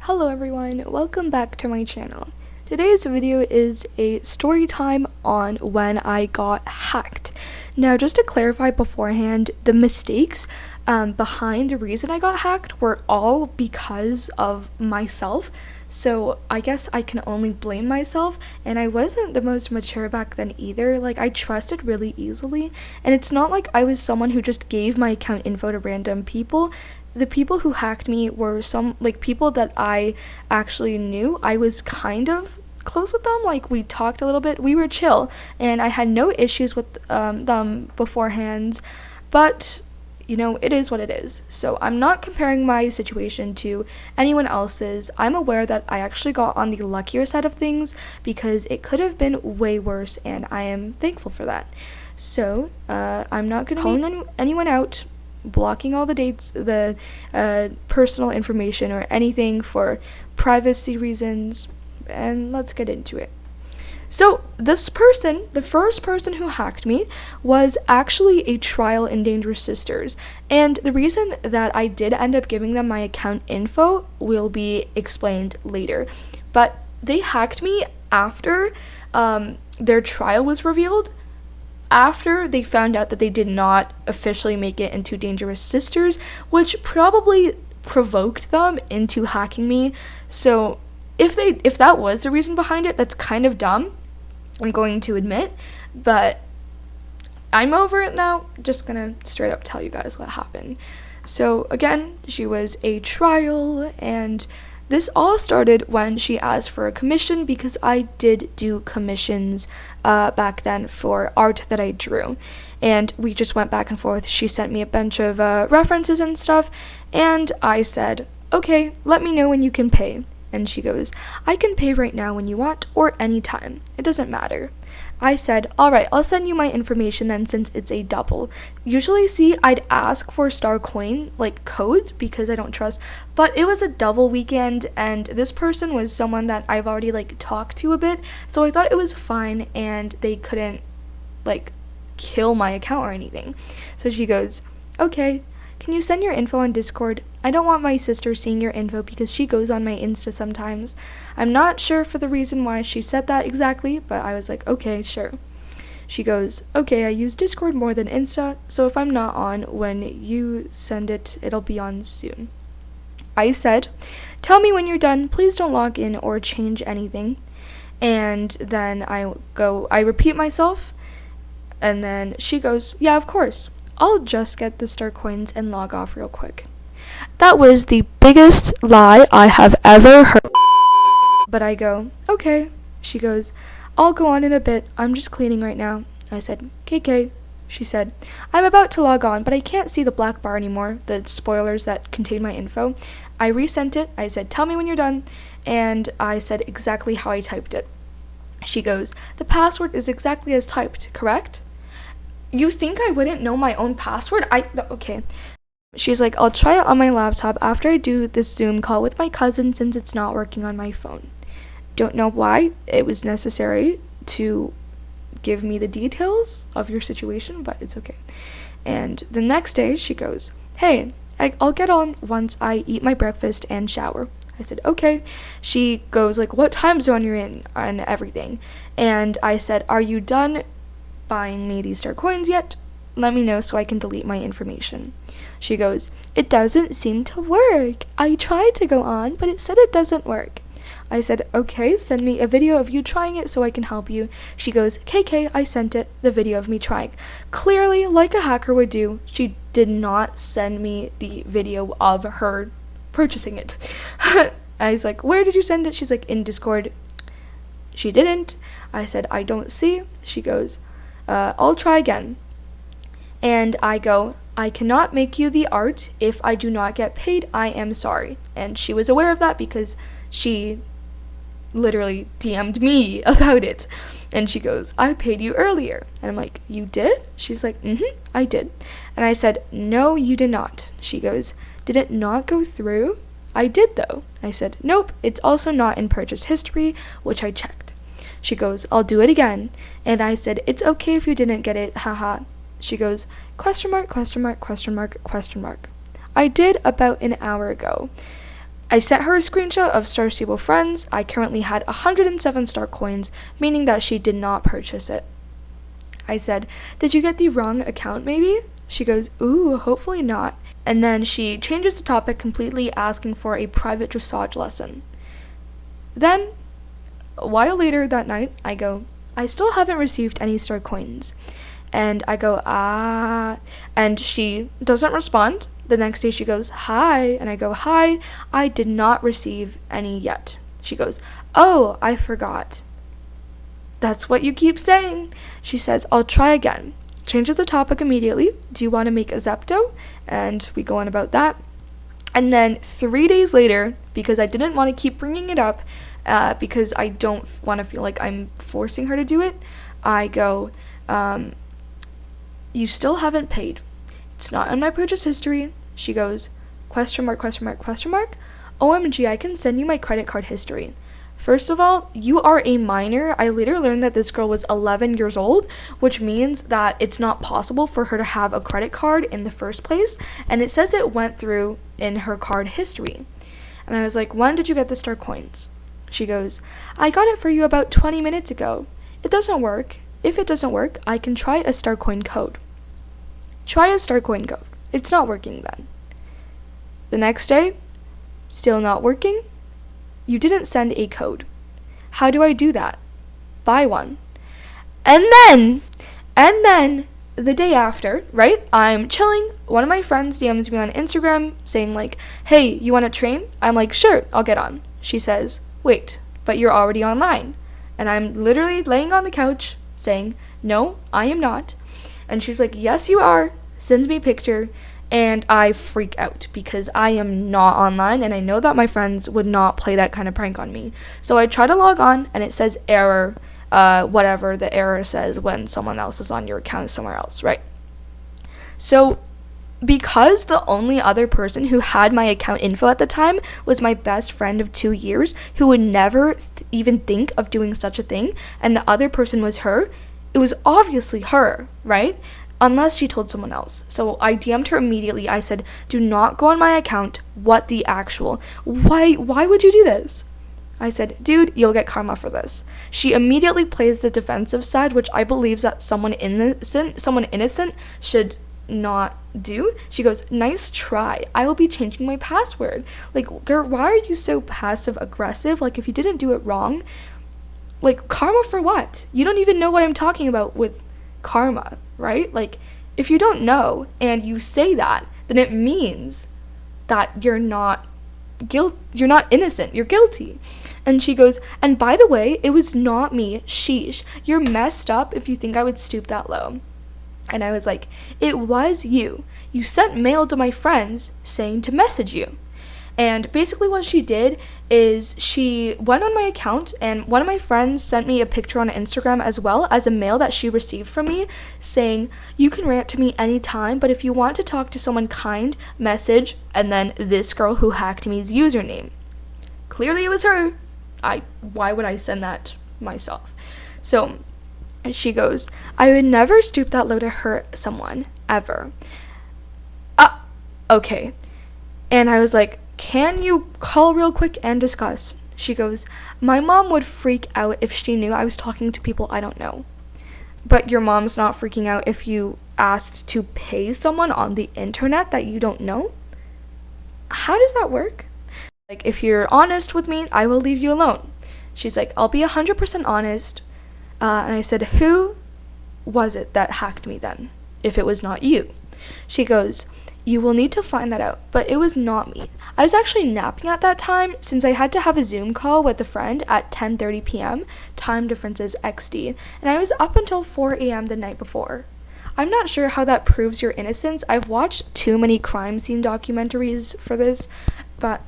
Hello everyone, welcome back to my channel. Today's video is a story time on when I got hacked. Now just to clarify beforehand, the mistakes behind the reason I got hacked were all because of myself. So I guess I can only blame myself, and I wasn't the most mature back then either. Like, I trusted really easily, and it's not like I was someone who just gave my account info to random people. The people who hacked me were some people that I actually knew. I was kind of close with them, like we talked a little bit, we were chill, and I had no issues with them beforehand, but you know, it is what it is. So I'm not comparing my situation to anyone else's. I'm aware that I actually got on the luckier side of things because it could have been way worse, and I am thankful for that. So I'm not going to be calling anyone out, blocking all the dates, the personal information or anything for privacy reasons, and let's get into it. So this person, the first person who hacked me, was actually a trial in Dangerous Sisters, and the reason that I did end up giving them my account info will be explained later. But they hacked me after their trial was revealed, after they found out that they did not officially make it into Dangerous Sisters, which probably provoked them into hacking me. So if that was the reason behind it, that's kind of dumb, I'm going to admit, but I'm over it now. Just gonna straight up tell you guys what happened. So again, she was a trial, and this all started when she asked for a commission, because I did do commissions back then for art that I drew, and we just went back and forth. She sent me a bunch of references and stuff, and I said, okay, let me know when you can pay. And she goes, I can pay right now when you want, or anytime. It doesn't matter. I said, alright, I'll send you my information then, since it's a double. Usually, I'd ask for star coin, like codes, because I don't trust, but it was a double weekend, and this person was someone that I've already talked to a bit, so I thought it was fine, and they couldn't kill my account or anything. So she goes, okay, can you send your info on Discord? I don't want my sister seeing your info because she goes on my Insta sometimes. I'm not sure for the reason why she said that exactly, but I was like, okay, sure. She goes, okay, I use Discord more than Insta, so if I'm not on when you send it, it'll be on soon. I said, tell me when you're done, please don't log in or change anything. And then I repeat myself, and then she goes, yeah, of course. I'll just get the star coins and log off real quick. That was the biggest lie I have ever heard. But I go, okay. She goes, I'll go on in a bit. I'm just cleaning right now. I said, KK. She said, I'm about to log on, but I can't see the black bar anymore, the spoilers that contain my info. I resent it. I said, tell me when you're done. And I said exactly how I typed it. She goes, the password is exactly as typed, correct? You think I wouldn't know my own password? Okay. She's like, I'll try it on my laptop after I do this Zoom call with my cousin, since it's not working on my phone. Don't know why it was necessary to give me the details of your situation, but it's okay. And the next day she goes, hey, I'll get on once I eat my breakfast and shower. I said, okay. She goes what time zone you're in and everything. And I said, are you done buying me these star coins yet? Let me know so I can delete my information. She goes, it doesn't seem to work. I tried to go on, but it said it doesn't work. I said, okay, send me a video of you trying it so I can help you. She goes, KK, I sent it, the video of me trying. Clearly, like a hacker would do, she did not send me the video of her purchasing it. I was like, where did you send it? She's like, in Discord. She didn't. I said, I don't see. She goes, I'll try again. And I go, I cannot make you the art if I do not get paid. I am sorry. And she was aware of that because she literally DM'd me about it. And she goes, I paid you earlier. And I'm like, you did? She's like, I did. And I said, no, you did not. She goes, did it not go through? I did though. I said, nope, it's also not in purchase history, which I checked. She goes, I'll do it again. And I said, it's okay if you didn't get it, haha. She goes, question mark, question mark, question mark, question mark. I did about an hour ago. I sent her a screenshot of Star Stable Friends. I currently had 107 star coins, meaning that she did not purchase it. I said, "Did you get the wrong account maybe?" She goes, "Ooh, hopefully not." And then she changes the topic completely, asking for a private dressage lesson. Then, a while later that night, I go, "I still haven't received any star coins." And I go, "Ah," and she doesn't respond. The next day she goes, "Hi," and I go, "Hi, I did not receive any yet." She goes, "Oh, I forgot." "That's what you keep saying." She says, "I'll try again." Changes the topic immediately. "Do you want to make a Zepto?" And we go on about that. And then 3 days later, because I didn't want to keep bringing it up, because I don't want to feel like I'm forcing her to do it, I go, "You still haven't paid. It's not in my purchase history." She goes, question mark, question mark, question mark. "OMG, I can send you my credit card history." First of all, you are a minor. I later learned that this girl was 11 years old, which means that it's not possible for her to have a credit card in the first place. And it says it went through in her card history. And I was like, "When did you get the star coins?" She goes, "I got it for you about 20 minutes ago. It doesn't work. If it doesn't work, I can try a star coin code." Try a star coin code. It's not working then. The next day, still not working. "You didn't send a code." "How do I do that?" "Buy one." And then, the day after, right, I'm chilling. One of my friends DMs me on Instagram saying like, "Hey, you want to train?" I'm like, "Sure, I'll get on." She says, "Wait, but you're already online." And I'm literally laying on the couch saying, "No, I am not." And she's like, "Yes, you are." Sends me a picture, and I freak out because I am not online, and I know that my friends would not play that kind of prank on me. So I try to log on, and it says error, whatever the error says when someone else is on your account somewhere else, right? So because the only other person who had my account info at the time was my best friend of 2 years, who would never even think of doing such a thing, and the other person was her, it was obviously her, right? Unless she told someone else. So I DM'd her immediately. I said, "Do not go on my account. What the actual? Why would you do this?" I said, "Dude, you'll get karma for this." She immediately plays the defensive side, which I believe that someone innocent should not do. She goes, "Nice try. I will be changing my password." Like, girl, why are you so passive aggressive? Like, if you didn't do it wrong, like, karma for what? You don't even know what I'm talking about with karma, right? Like, if you don't know and you say that, then it means that you're not innocent, you're guilty. And she goes, "And by the way, it was not me. Sheesh, you're messed up if you think I would stoop that low." And I was like, "It was you. You sent mail to my friends saying to message you." And basically what she did is she went on my account, and one of my friends sent me a picture on Instagram as well as a mail that she received from me saying, "You can rant to me anytime, but if you want to talk to someone kind, message," and then this girl who hacked me's username. Clearly it was her. Why would I send that myself? So she goes, "I would never stoop that low to hurt someone, ever." Okay. And I was like, "Can you call real quick and discuss?" She goes, "My mom would freak out if she knew I was talking to people I don't know." But your mom's not freaking out if you asked to pay someone on the internet that you don't know? How does that work? Like, if you're honest with me, I will leave you alone. She's like, "I'll be 100% honest." And I said, "Who was it that hacked me then, if it was not you?" She goes, "You will need to find that out, but it was not me. I was actually napping at that time since I had to have a Zoom call with a friend at 10:30 p.m. Time differences XD, and I was up until 4 a.m. the night before. I'm not sure how that proves your innocence. I've watched too many crime scene documentaries for this, but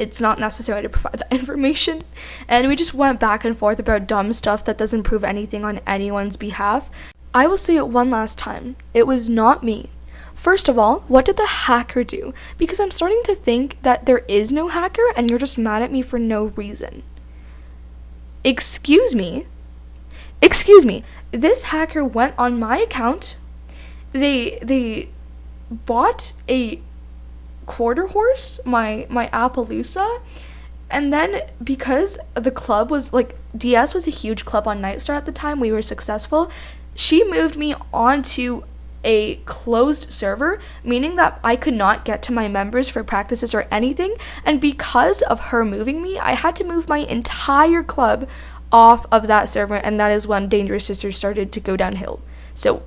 it's not necessary to provide that information." And we just went back and forth about dumb stuff that doesn't prove anything on anyone's behalf. I will say it one last time. It was not me. First of all, what did the hacker do? Because I'm starting to think that there is no hacker and you're just mad at me for no reason. Excuse me. This hacker went on my account. They bought a quarter horse, my Appaloosa. And then because the club was like, DS was a huge club on Nightstar at the time, we were successful, she moved me onto a closed server, meaning that I could not get to my members for practices or anything. And because of her moving me, I had to move my entire club off of that server, and that is when Dangerous Sisters started to go downhill. So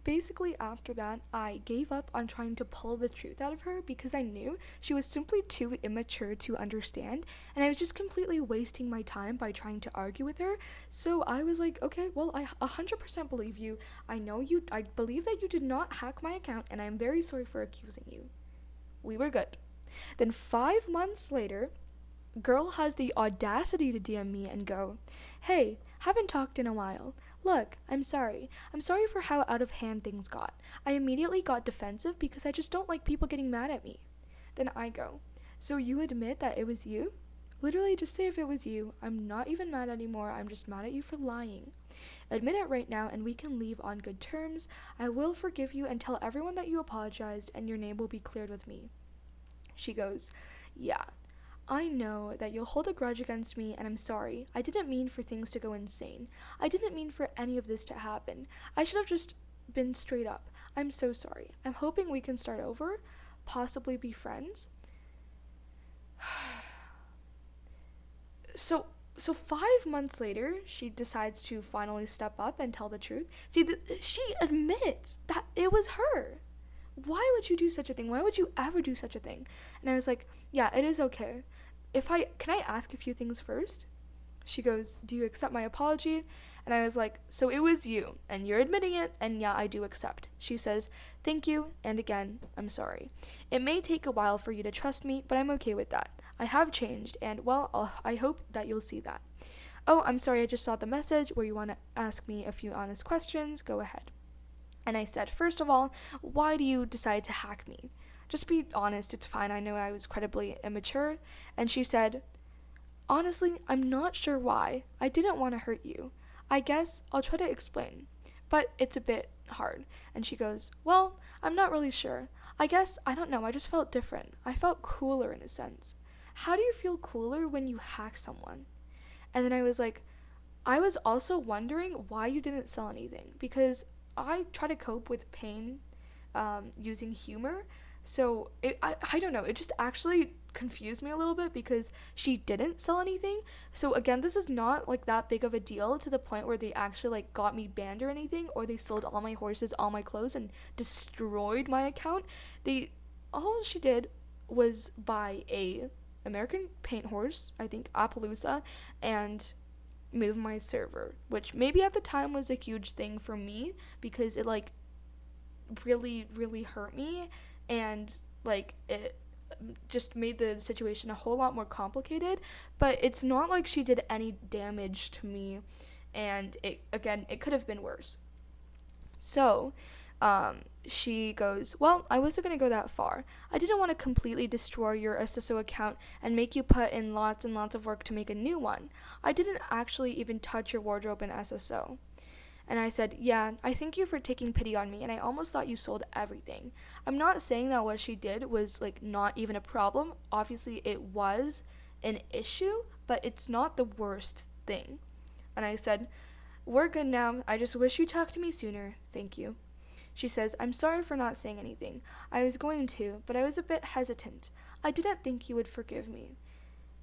basically, after that, I gave up on trying to pull the truth out of her because I knew she was simply too immature to understand, and I was just completely wasting my time by trying to argue with her. So I was like, okay, well, I 100% believe you. I believe that you did not hack my account, and I'm very sorry for accusing you. We were good. Then 5 months later, girl has the audacity to DM me and go, "Hey, haven't talked in a while. Look, I'm sorry. I'm sorry for how out of hand things got. I immediately got defensive because I just don't like people getting mad at me." Then I go, "So you admit that it was you? Literally just say if it was you. I'm not even mad anymore. I'm just mad at you for lying. Admit it right now and we can leave on good terms. I will forgive you and tell everyone that you apologized and your name will be cleared with me." She goes, "Yeah. I know that you'll hold a grudge against me, and I'm sorry. I didn't mean for things to go insane. I didn't mean for any of this to happen. I should have just been straight up. I'm so sorry. I'm hoping we can start over, possibly be friends." So 5 months later, she decides to finally step up and tell the truth. See, she admits that it was her. Why would you do such a thing? Why would you ever do such a thing? And I was like, "Yeah, it is okay. Can I ask a few things first?" She goes, "Do you accept my apology?" And I was like, "So it was you, and you're admitting it, and yeah, I do accept." She says, "Thank you, and again, I'm sorry. It may take a while for you to trust me, but I'm okay with that. I have changed, and well, I hope that you'll see that. Oh, I'm sorry, I just saw the message where you want to ask me a few honest questions. Go ahead." And I said, "First of all, why do you decide to hack me? Just be honest, it's fine. I know I was incredibly immature." And she said, "Honestly, I'm not sure why. I didn't want to hurt you. I guess I'll try to explain, but it's a bit hard." And she goes, "Well, I'm not really sure. I guess, I don't know, I just felt different. I felt cooler in a sense. How do you feel cooler when you hack someone?" And then I was like, I was also wondering why you didn't sell anything, because I try to cope with pain using humor. So I don't know, it just actually confused me a little bit because she didn't sell anything. So again, this is not like that big of a deal to the point where they actually like got me banned or anything, or they sold all my horses, all my clothes, and destroyed my account. All she did was buy a American paint horse, I think Appaloosa, and move my server, which maybe at the time was a huge thing for me because it like really really hurt me, and like it just made the situation a whole lot more complicated. But it's not like she did any damage to me, and it could have been worse. So she goes, "Well, I wasn't going to go that far. I didn't want to completely destroy your SSO account and make you put in lots and lots of work to make a new one. I didn't actually even touch your wardrobe in SSO." And I said, "Yeah, I thank you for taking pity on me, and I almost thought you sold everything. I'm not saying that what she did was like not even a problem. Obviously it was an issue, but it's not the worst thing." And I said, "We're good now. I just wish you talked to me sooner. Thank you." She says, "I'm sorry for not saying anything. I was going to, but I was a bit hesitant. I didn't think you would forgive me."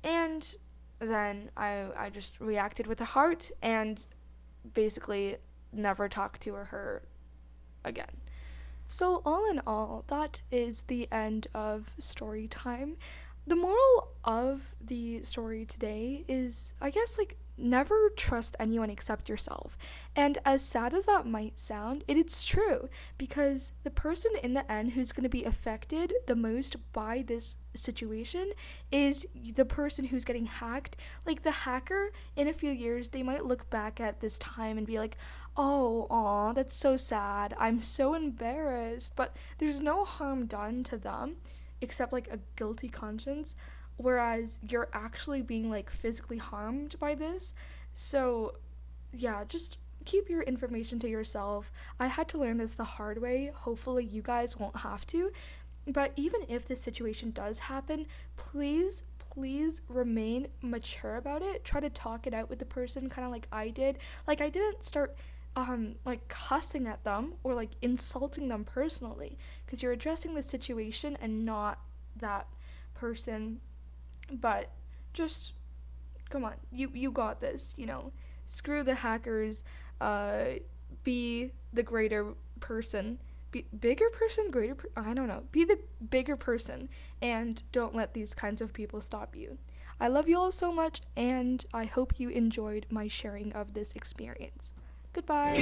And then I just reacted with a heart and basically never talked to her again. So all in all, that is the end of story time. The moral of the story today is, I guess, like, never trust anyone except yourself. And as sad as that might sound, it's true, because the person in the end who's going to be affected the most by this situation is the person who's getting hacked. Like, the hacker, in a few years, they might look back at this time and be like, "Oh, aw, that's so sad. I'm so embarrassed." But there's no harm done to them except like a guilty conscience, whereas you're actually being like physically harmed by this. So yeah, just keep your information to yourself. I had to learn this the hard way. Hopefully you guys won't have to. But even if this situation does happen, please remain mature about it. Try to talk it out with the person, kind of like I did. Like, I didn't start like cussing at them or like insulting them personally, because you're addressing the situation and not that person. But just come on, you got this, you know. Screw the hackers. Be the greater person. Bigger person, I don't know. Be the bigger person, and don't let these kinds of people stop you. I love you all so much, and I hope you enjoyed my sharing of this experience. Goodbye.